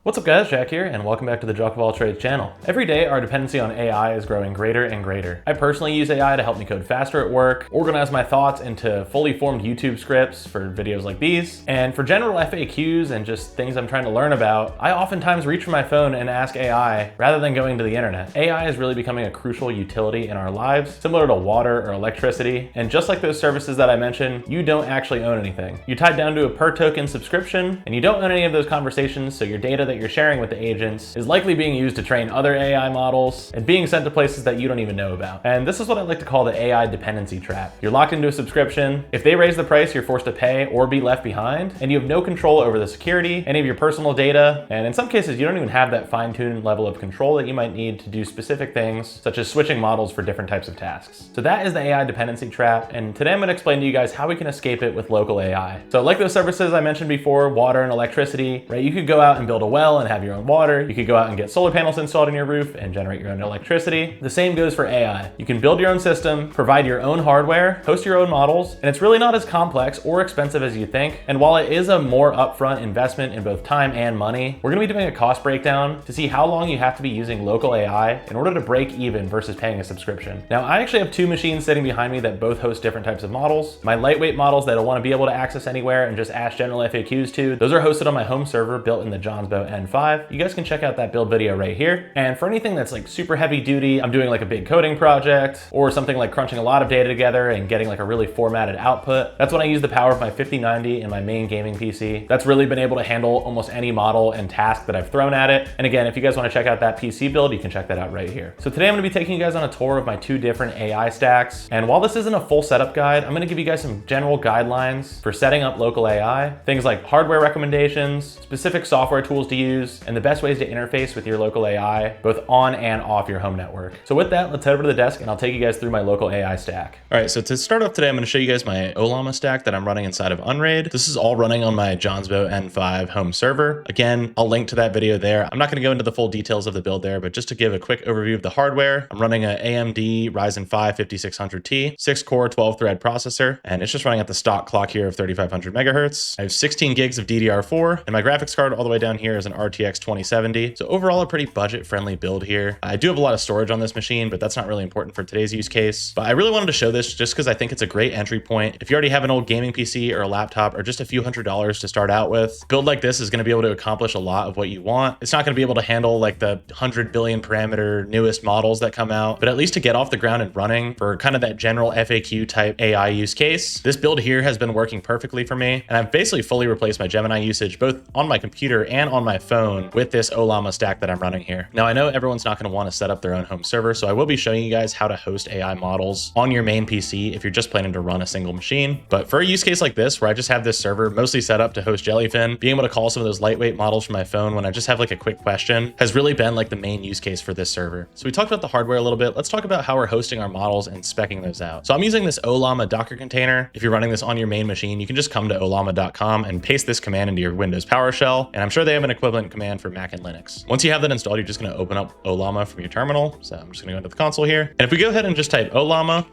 What's up guys, Jack here, and welcome back to the Jack of All Trades channel. Every day our dependency on AI is growing greater and greater. I personally use AI to help me code faster at work, organize my thoughts into fully formed YouTube scripts for videos like these, and for general FAQs and just things I'm trying to learn about, I oftentimes reach for my phone and ask AI rather than going to the internet. AI is really becoming a crucial utility in our lives, similar to water or electricity, and just like those services that I mentioned, you don't actually own anything. You're tied down to a per token subscription, and you don't own any of those conversations, so your data that you're sharing with the agents is likely being used to train other AI models and being sent to places that you don't even know about. And this is what I like to call the AI dependency trap. You're locked into a subscription. If they raise the price, you're forced to pay or be left behind, and you have no control over the security, any of your personal data, and in some cases, you don't even have that fine-tuned level of control that you might need to do specific things, such as switching models for different types of tasks. So that is the AI dependency trap, and today I'm going to explain to you guys how we can escape it with local AI. So like those services I mentioned before, water and electricity, right? You could go out and build a well and have your own water. You could go out and get solar panels installed on your roof and generate your own electricity. The same goes for AI. You can build your own system, provide your own hardware, host your own models, and it's really not as complex or expensive as you think. And while it is a more upfront investment in both time and money, we're gonna be doing a cost breakdown to see how long you have to be using local AI in order to break even versus paying a subscription. Now, I actually have two machines sitting behind me that both host different types of models. My lightweight models that I wanna be able to access anywhere and just ask general FAQs to, those are hosted on my home server built in the Johnsbow N5. You guys can check out that build video right here. And for anything that's like super heavy duty, I'm doing like a big coding project or something like crunching a lot of data together and getting like a really formatted output. That's when I use the power of my 5090 and my main gaming PC. That's really been able to handle almost any model and task that I've thrown at it. And again, if you guys want to check out that PC build, you can check that out right here. So today I'm going to be taking you guys on a tour of my two different AI stacks. And while this isn't a full setup guide, I'm going to give you guys some general guidelines for setting up local AI, things like hardware recommendations, specific software tools to use, and the best ways to interface with your local AI, both on and off your home network. So with that, let's head over to the desk and I'll take you guys through my local AI stack. All right, so to start off today, I'm going to show you guys my Ollama stack that I'm running inside of Unraid. This is all running on my Johnsbow N5 home server. Again, I'll link to that video there. I'm not going to go into the full details of the build there, but just to give a quick overview of the hardware, I'm running an AMD Ryzen 5 5600T, 6-core, 12-thread processor, and it's just running at the stock clock here of 3500 megahertz. I have 16 gigs of DDR4, and my graphics card all the way down here is an RTX 2070. So overall, a pretty budget-friendly build here. I do have a lot of storage on this machine, but that's not really important for today's use case. But I really wanted to show this just because I think it's a great entry point. If you already have an old gaming PC or a laptop or just a few $100s to start out with, a build like this is going to be able to accomplish a lot of what you want. It's not going to be able to handle like the 100 billion parameter newest models that come out, but at least to get off the ground and running for kind of that general FAQ type AI use case, this build here has been working perfectly for me. And I've basically fully replaced my Gemini usage both on my computer and on my phone with this Ollama stack that I'm running here. Now, I know everyone's not going to want to set up their own home server, so I will be showing you guys how to host AI models on your main PC if you're just planning to run a single machine. But for a use case like this, where I just have this server mostly set up to host Jellyfin, being able to call some of those lightweight models from my phone when I just have like a quick question has really been like the main use case for this server. So we talked about the hardware a little bit. Let's talk about how we're hosting our models and speccing those out. So I'm using this Ollama Docker container. If you're running this on your main machine, you can just come to ollama.com and paste this command into your Windows PowerShell. And I'm sure they have an equivalent command for Mac and Linux. Once you have that installed, you're just going to open up Ollama from your terminal. So I'm just going to go into the console here. And if we go ahead and just type Ollama,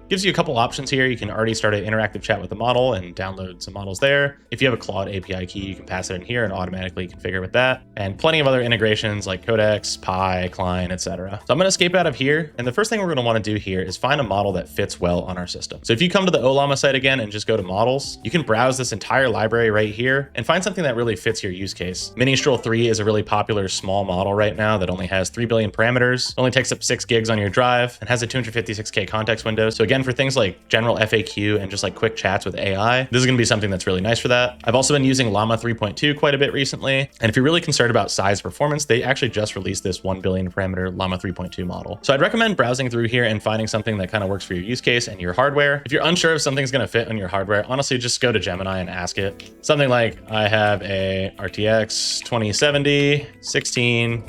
gives you a couple options here. You can already start an interactive chat with the model and download some models there. If you have a Claude API key, you can pass it in here and automatically configure with that. And plenty of other integrations like Codex, Pi, Klein, etc. So I'm going to escape out of here. And the first thing we're going to want to do here is find a model that fits well on our system. So if you come to the Ollama site again and just go to models, you can browse this entire library right here and find something that really fits your use case. Minstrel 3 is a really popular small model right now that only has 3 billion parameters, only takes up 6 gigs on your drive, and has a 256K context window. So again, for things like general FAQ and just like quick chats with AI, this is going to be something that's really nice for that. I've also been using Llama 3.2 quite a bit recently. And if you're really concerned about size performance, they actually just released this 1 billion parameter Llama 3.2 model. So I'd recommend browsing through here and finding something that kind of works for your use case and your hardware. If you're unsure if something's going to fit on your hardware, honestly, just go to Gemini and ask it. Something like, I have a RTX 2070, 16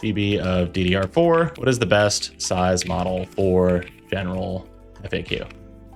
GB of DDR4. What is the best size model for general FAQ?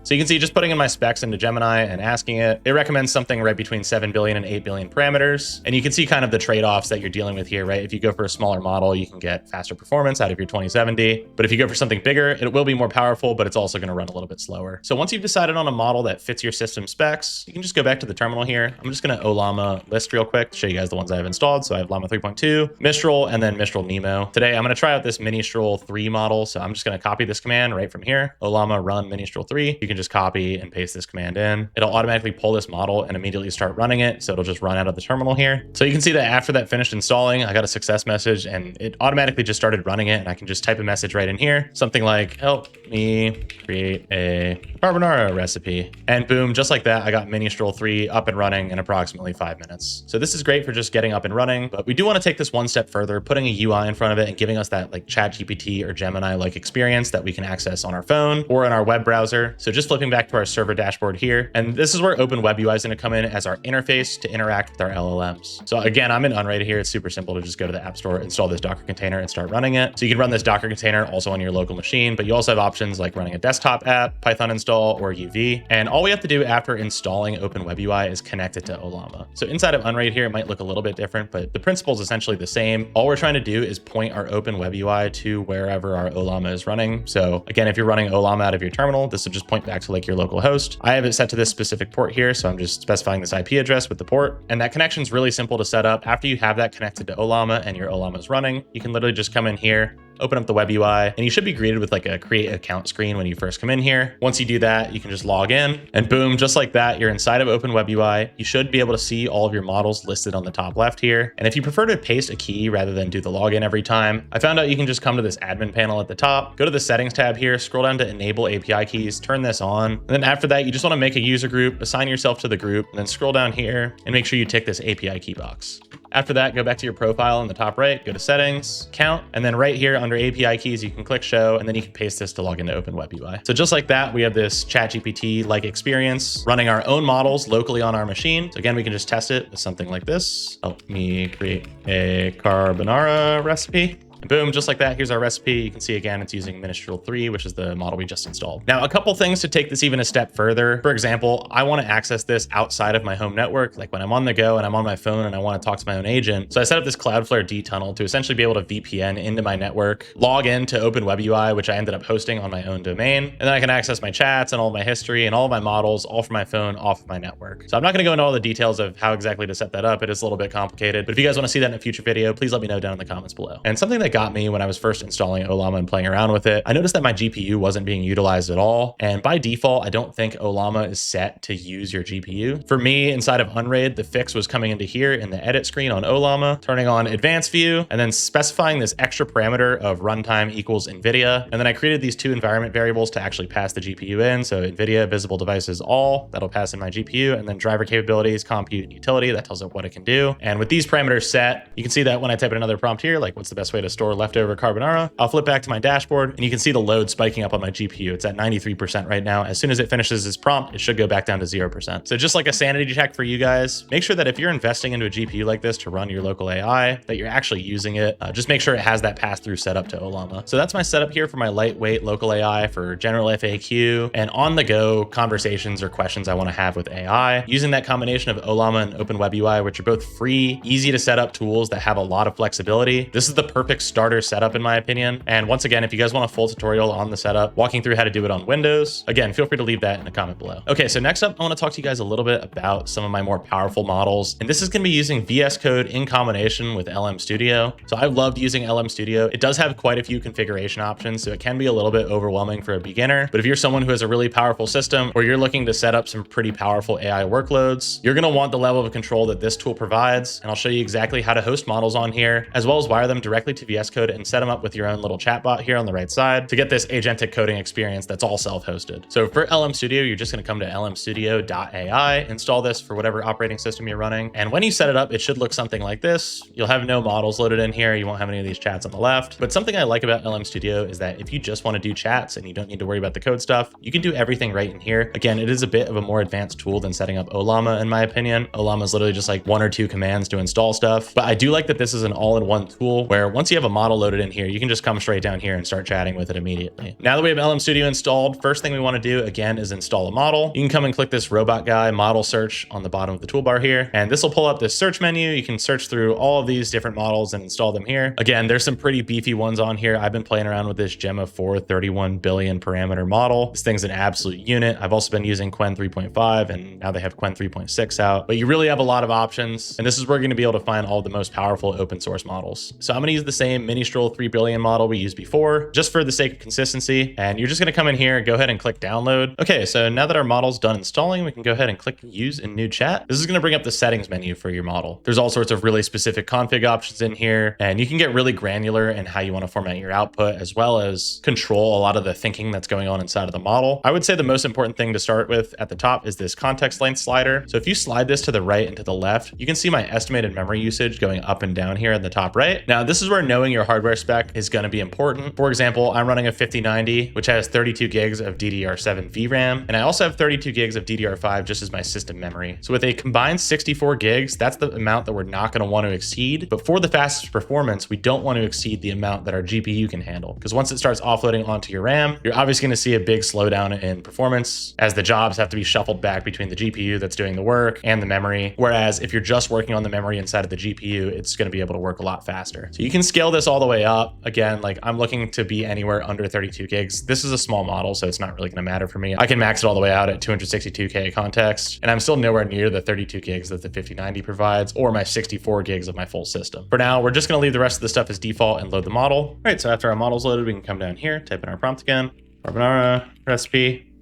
So you can see just putting in my specs into Gemini and asking it, it recommends something right between 7 billion and 8 billion parameters. And you can see kind of the trade-offs that you're dealing with here, right? If you go for a smaller model, you can get faster performance out of your 2070. But if you go for something bigger, it will be more powerful, but it's also going to run a little bit slower. So once you've decided on a model that fits your system specs, you can just go back to the terminal here. I'm just going to Ollama list real quick to show you guys the ones I have installed. So I have Llama 3.2, Mistral, and then Mistral Nemo. Today, I'm going to try out this Ministral 3 model. So I'm just going to copy this command right from here. Ollama run Ministral 3. You can just copy and paste this command in. It'll automatically pull this model and immediately start running it. So it'll just run out of the terminal here. So you can see that after that finished installing, I got a success message and it automatically just started running it. And I can just type a message right in here. Something like, help me create a carbonara recipe. And boom, just like that, I got Ministral 3 up and running in approximately 5 minutes. So this is great for just getting up and running, but we do want to take this one step further, putting a UI in front of it and giving us that like ChatGPT or Gemini-like experience that we can access on our phone or in our web browser. So just flipping back to our server dashboard here. And this is where OpenWebUI is going to come in as our interface to interact with our LLMs. So again, I'm in Unraid here. It's super simple to just go to the App Store, install this Docker container and start running it. So you can run this Docker container also on your local machine, but you also have options like running a desktop app, Python install, or UV. And all we have to do after installing OpenWebUI is connect it to Ollama. So inside of Unraid here, it might look a little bit different, but the principle is essentially the same. All we're trying to do is point our OpenWebUI to wherever our Ollama is running. So again, if you're running Ollama out of your terminal, this will just point back to like your local host. I have it set to this specific port here, so I'm just specifying this IP address with the port. And that connection is really simple to set up. After you have that connected to Ollama and your Ollama is running, you can literally just come in here, open up the web UI, and you should be greeted with like a create account screen when you first come in here. Once you do that, you can just log in and boom, just like that, you're inside of OpenWebUI. You should be able to see all of your models listed on the top left here. And if you prefer to paste a key rather than do the login every time, I found out you can just come to this admin panel at the top, go to the settings tab here, scroll down to enable API keys, turn this on. And then after that, you just want to make a user group, assign yourself to the group, and then scroll down here and make sure you tick this API key box. After that, go back to your profile in the top right, go to settings, count, and then right here under API keys, you can click show, and then you can paste this to log into OpenWebUI. So just like that, we have this ChatGPT-like experience running our own models locally on our machine. So again, we can just test it with something like this. Help me create a carbonara recipe. And boom, just like that, here's our recipe. You can see again, it's using Ministral 3, which is the model we just installed. Now, a couple things to take this even a step further. For example, I want to access this outside of my home network, like when I'm on the go and I'm on my phone and I want to talk to my own agent. So I set up this Cloudflare D tunnel to essentially be able to VPN into my network, log into OpenWebUI, which I ended up hosting on my own domain. And then I can access my chats and all my history and all of my models, all from my phone off of my network. So I'm not going to go into all the details of how exactly to set that up. It is a little bit complicated, but if you guys want to see that in a future video, please let me know down in the comments below. And something that got me when I was first installing Ollama and playing around with it, I noticed that my GPU wasn't being utilized at all. And by default, I don't think Ollama is set to use your GPU. For me, inside of Unraid, the fix was coming into here in the edit screen on Ollama, turning on advanced view, and then specifying this extra parameter of runtime equals NVIDIA. And then I created these two environment variables to actually pass the GPU in. So NVIDIA visible devices all, that'll pass in my GPU, and then driver capabilities, compute, and utility, that tells it what it can do. And with these parameters set, you can see that when I type in another prompt here, like what's the best way to store leftover carbonara, I'll flip back to my dashboard and you can see the load spiking up on my GPU. It's at 93% right now. As soon as it finishes this prompt, it should go back down to 0%. So just like a sanity check for you guys, make sure that if you're investing into a GPU like this to run your local AI, that you're actually using it. Just make sure it has that pass-through setup to Ollama. So that's my setup here for my lightweight local AI for general FAQ and on-the-go conversations or questions I want to have with AI. Using that combination of Ollama and OpenWebUI, which are both free, easy to set up tools that have a lot of flexibility. This is the perfect starter setup in my opinion. And once again, if you guys want a full tutorial on the setup, walking through how to do it on Windows, again, feel free to leave that in a comment below. Okay, so next up, I want to talk to you guys a little bit about some of my more powerful models. And this is going to be using VS Code in combination with LMStudio. So I've loved using LMStudio. It does have quite a few configuration options, so it can be a little bit overwhelming for a beginner. But if you're someone who has a really powerful system or you're looking to set up some pretty powerful AI workloads, you're going to want the level of control that this tool provides. And I'll show you exactly how to host models on here, as well as wire them directly to VS Code and set them up with your own little chatbot here on the right side to get this agentic coding experience that's all self-hosted. So for LMStudio, you're just going to come to lmstudio.ai, install this for whatever operating system you're running. And when you set it up, it should look something like this. You'll have no models loaded in here. You won't have any of these chats on the left. But something I like about LMStudio is that if you just want to do chats and you don't need to worry about the code stuff, you can do everything right in here. Again, it is a bit of a more advanced tool than setting up Ollama, in my opinion. Ollama is literally just like 1 or 2 commands to install stuff. But I do like that this is an all-in-one tool where once you have a model loaded in here, you can just come straight down here and start chatting with it immediately. Now that we have LMStudio installed, first thing we want to do again is install a model. You can come and click this robot guy model search on the bottom of the toolbar here, and this will pull up this search menu. You can search through all of these different models and install them here. Again, there's some pretty beefy ones on here. I've been playing around with this Gemma 4 31 billion parameter model. This thing's an absolute unit. I've also been using Qwen 3.5, and now they have Qwen 3.6 out, but you really have a lot of options. And this is where you're going to be able to find all the most powerful open source models. So I'm going to use the same Ministrel 3 billion model we used before, just for the sake of consistency. And you're just going to come in here and go ahead and click download. Okay, so now that our model's done installing, we can go ahead and click use in new chat. This is going to bring up the settings menu for your model. There's all sorts of really specific config options in here, and you can get really granular in how you want to format your output, as well as control a lot of the thinking that's going on inside of the model. I would say the most important thing to start with at the top is this context length slider. So if you slide this to the right and to the left, you can see my estimated memory usage going up and down here in the top right. Now, this is where knowing your hardware spec is going to be important. For example, I'm running a 5090, which has 32 gigs of DDR7 VRAM, and I also have 32 gigs of DDR5 just as my system memory. So with a combined 64 gigs, that's the amount that we're not going to want to exceed. But for the fastest performance, we don't want to exceed the amount that our GPU can handle, because once it starts offloading onto your RAM, you're obviously going to see a big slowdown in performance as the jobs have to be shuffled back between the GPU that's doing the work and the memory. Whereas if you're just working on the memory inside of the GPU, it's going to be able to work a lot faster. So you can scale this all the way up. Again, like I'm looking to be anywhere under 32 gigs. This is a small model, so it's not really going to matter for me. I can max it all the way out at 262K context, and I'm still nowhere near the 32 gigs that the 5090 provides, or my 64 gigs of my full system. For now, we're just going to leave the rest of the stuff as default and load the model. All right, so after our model's loaded, we can come down here, type in our prompt again, carbonara recipe,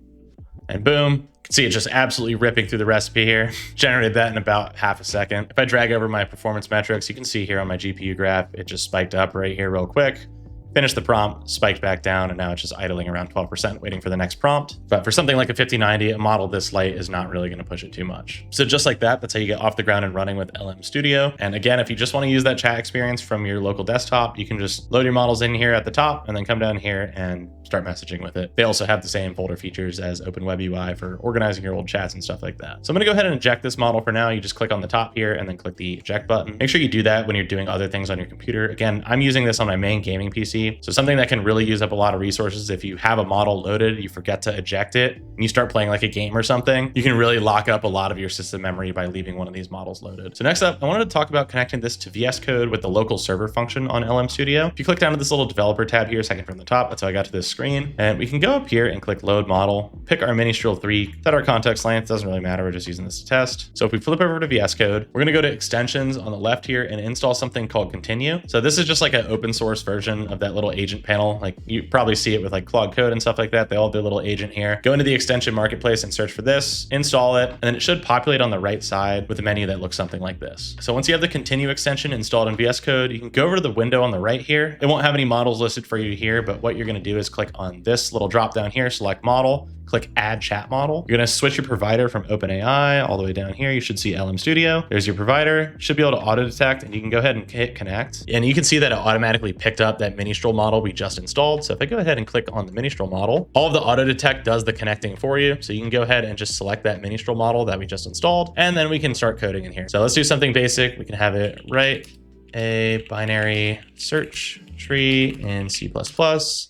and boom. You can see it just absolutely ripping through the recipe here. Generated that in about half a second. If I drag over my performance metrics, you can see here on my GPU graph, it just spiked up right here real quick. Finished the prompt, spiked back down, and now it's just idling around 12%, waiting for the next prompt. But for something like a 5090, a model this light is not really going to push it too much. So just like that, that's how you get off the ground and running with LMStudio. And again, if you just want to use that chat experience from your local desktop, you can just load your models in here at the top and then come down here and start messaging with it. They also have the same folder features as OpenWebUI for organizing your old chats and stuff like that. So I'm going to go ahead and eject this model for now. You just click on the top here and then click the eject button. Make sure you do that when you're doing other things on your computer. Again, I'm using this on my main gaming PC. So something that can really use up a lot of resources. If you have a model loaded, you forget to eject it, and you start playing like a game or something, you can really lock up a lot of your system memory by leaving one of these models loaded. So next up, I wanted to talk about connecting this to VS Code with the local server function on LMStudio. If you click down to this little developer tab here, second from the top, that's how I got to this screen. And we can go up here and click load model, pick our Ministrel 3, set our context length, doesn't really matter, we're just using this to test. So if we flip over to VS Code, we're gonna go to extensions on the left here and install something called Continue. So this is just like an open source version of that little agent panel. Like you probably see it with like Claude Code and stuff like that. They all do a little agent here. Go into the extension marketplace and search for this, install it, and then it should populate on the right side with a menu that looks something like this. So once you have the Continue extension installed in VS Code, you can go over to the window on the right here. It won't have any models listed for you here, but what you're gonna do is click on this little drop down here, select model, click add chat model. You're gonna switch your provider from OpenAI all the way down here. You should see LMStudio. There's your provider. You should be able to auto detect, and you can go ahead and hit connect. And you can see that it automatically picked up that Ministrel model we just installed. So if I go ahead and click on the Ministrel model, all of the auto detect does the connecting for you. So you can go ahead and just select that Ministrel model that we just installed, and then we can start coding in here. So let's do something basic. We can have it write a binary search tree in C++,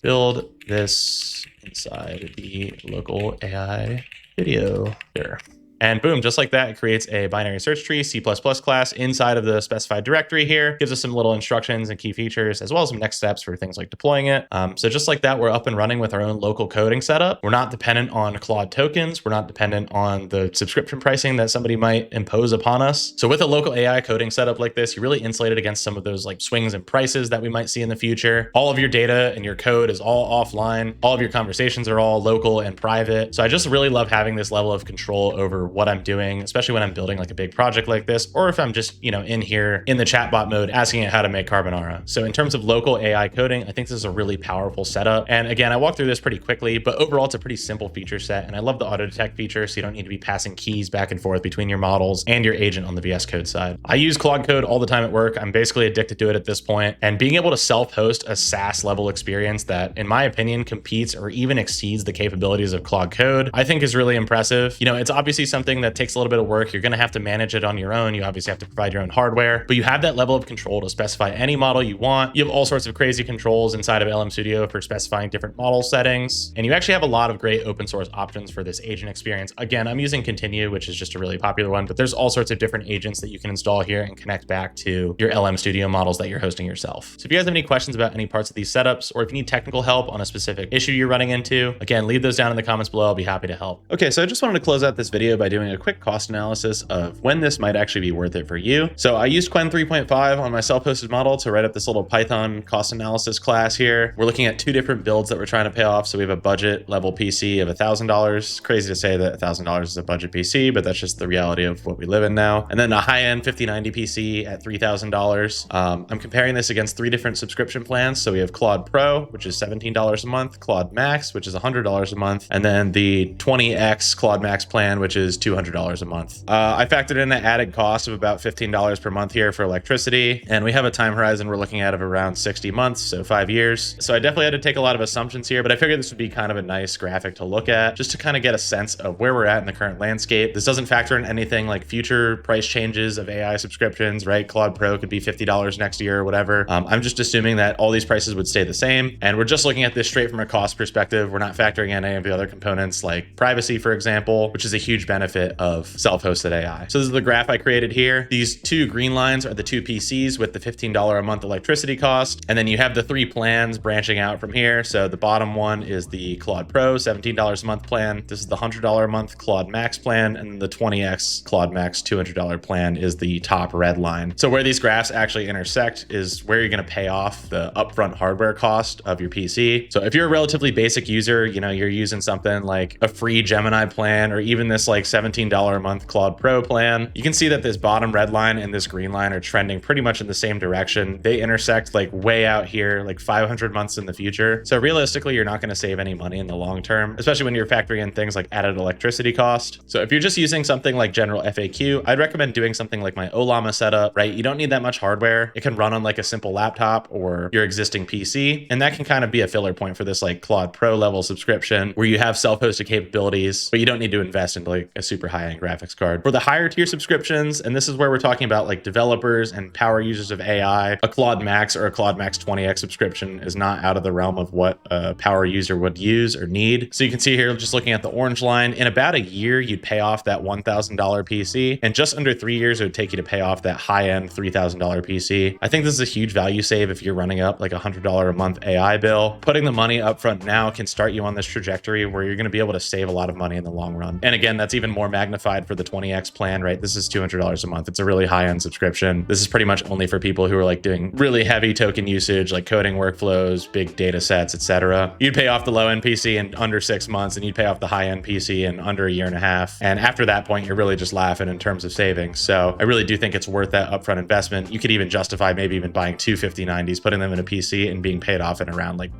build this inside the local AI video here. And boom, just like that, it creates a binary search tree, C++ class inside of the specified directory here. Gives us some little instructions and key features, as well as some next steps for things like deploying it. So just like that, we're up and running with our own local coding setup. We're not dependent on Claude tokens. We're not dependent on the subscription pricing that somebody might impose upon us. So with a local AI coding setup like this, you're really insulated against some of those like swings in prices that we might see in the future. All of your data and your code is all offline. All of your conversations are all local and private. So I just really love having this level of control over what I'm doing, especially when I'm building like a big project like this, or if I'm just, in here in the chatbot mode, asking it how to make carbonara. So in terms of local AI coding, I think this is a really powerful setup. And again, I walked through this pretty quickly, but overall it's a pretty simple feature set. And I love the auto detect feature. So you don't need to be passing keys back and forth between your models and your agent on the VS Code side. I use Claude Code all the time at work. I'm basically addicted to it at this point. And being able to self-host a SaaS level experience that, in my opinion, competes or even exceeds the capabilities of Claude Code, I think is really impressive. It's obviously something something that takes a little bit of work. You're going to have to manage it on your own. You obviously have to provide your own hardware, but you have that level of control to specify any model you want. You have all sorts of crazy controls inside of LMStudio for specifying different model settings. And you actually have a lot of great open source options for this agent experience. Again, I'm using Continue, which is just a really popular one, but there's all sorts of different agents that you can install here and connect back to your LMStudio models that you're hosting yourself. So if you guys have any questions about any parts of these setups, or if you need technical help on a specific issue you're running into, again, leave those down in the comments below. I'll be happy to help. Okay, so I just wanted to close out this video by doing a quick cost analysis of when this might actually be worth it for you. So I used Qwen 3.5 on my self-hosted model to write up this little Python cost analysis class here. We're looking at two different builds that we're trying to pay off. So we have a budget level PC of $1,000. Crazy to say that $1,000 is a budget PC, but that's just the reality of what we live in now. And then a high-end 5090 PC at $3,000. I'm comparing this against three different subscription plans. So we have Claude Pro, which is $17 a month, Claude Max, which is $100 a month, and then the 20x Claude Max plan, which is $200 a month. I factored in an added cost of about $15 per month here for electricity, and we have a time horizon we're looking at of around 60 months, so 5 years. So I definitely had to take a lot of assumptions here, but I figured this would be kind of a nice graphic to look at, just to kind of get a sense of where we're at in the current landscape. This doesn't factor in anything like future price changes of AI subscriptions, right? Claude Pro could be $50 next year or whatever. I'm just assuming that all these prices would stay the same, and we're just looking at this straight from a cost perspective. We're not factoring in any of the other components like privacy, for example, which is a huge benefit of self-hosted AI. So this is the graph I created here. These two green lines are the two PCs with the $15 a month electricity cost. And then you have the three plans branching out from here. So the bottom one is the Claude Pro, $17 a month plan. This is the $100 a month Claude Max plan. And the 20x Claude Max $200 plan is the top red line. So where these graphs actually intersect is where you're going to pay off the upfront hardware cost of your PC. So if you're a relatively basic user, you know, you're using something like a free Gemini plan, or even this like $17 a month Claude Pro plan, you can see that this bottom red line and this green line are trending pretty much in the same direction. They intersect like way out here, like 500 months in the future. So realistically, you're not going to save any money in the long term, especially when you're factoring in things like added electricity cost. So if you're just using something like general FAQ, I'd recommend doing something like my Ollama setup, right? You don't need that much hardware. It can run on like a simple laptop or your existing PC. And that can kind of be a filler point for this like Claude Pro level subscription where you have self-hosted capabilities, but you don't need to invest into like a super high-end graphics card. For the higher tier subscriptions, and this is where we're talking about like developers and power users of AI, a Claude Max or a Claude Max 20x subscription is not out of the realm of what a power user would use or need. So you can see here, just looking at the orange line, in about a year, you'd pay off that $1,000 PC, and just under 3 years, it would take you to pay off that high-end $3,000 PC. I think this is a huge value save if you're running up like $100 a month AI bill. Putting the money up front now can start you on this trajectory where you're going to be able to save a lot of money in the long run. And again, that's even more magnified for the 20x plan, right? This is $200 a month. It's a really high-end subscription. This is pretty much only for people who are like doing really heavy token usage, like coding workflows, big data sets, etc. You'd pay off the low-end PC in under 6 months, and you'd pay off the high-end PC in under a year and a half. And after that point, you're really just laughing in terms of savings. So I really do think it's worth that upfront investment. You could even justify maybe even buying two 5090s, putting them in a PC and being paid off in around like,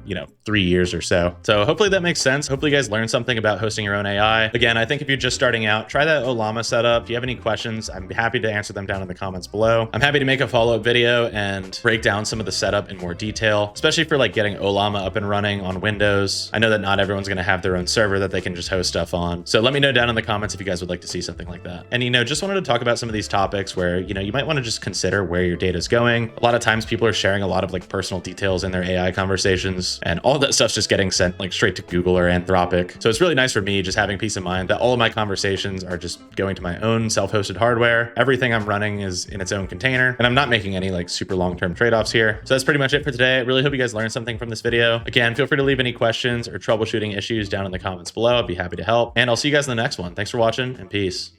3 years or so. So hopefully that makes sense. Hopefully you guys learned something about hosting your own AI. Again, I think if you're just starting out, try that Ollama setup. If you have any questions, I'm happy to answer them down in the comments below. I'm happy to make a follow-up video and break down some of the setup in more detail, especially for like getting Ollama up and running on Windows. I know that not everyone's going to have their own server that they can just host stuff on. So let me know down in the comments if you guys would like to see something like that. And, just wanted to talk about some of these topics where, you might want to just consider where your data is going. A lot of times people are sharing a lot of like personal details in their AI conversations, and all that stuff's just getting sent like straight to Google or Anthropic. So it's really nice for me just having peace of mind that all of my conversations are just going to my own self-hosted hardware. Everything I'm running is in its own container, and I'm not making any like super long-term trade-offs here. So that's pretty much it for today. I really hope you guys learned something from this video. Again, feel free to leave any questions or troubleshooting issues down in the comments below. I'd be happy to help, and I'll see you guys in the next one. Thanks for watching, and peace.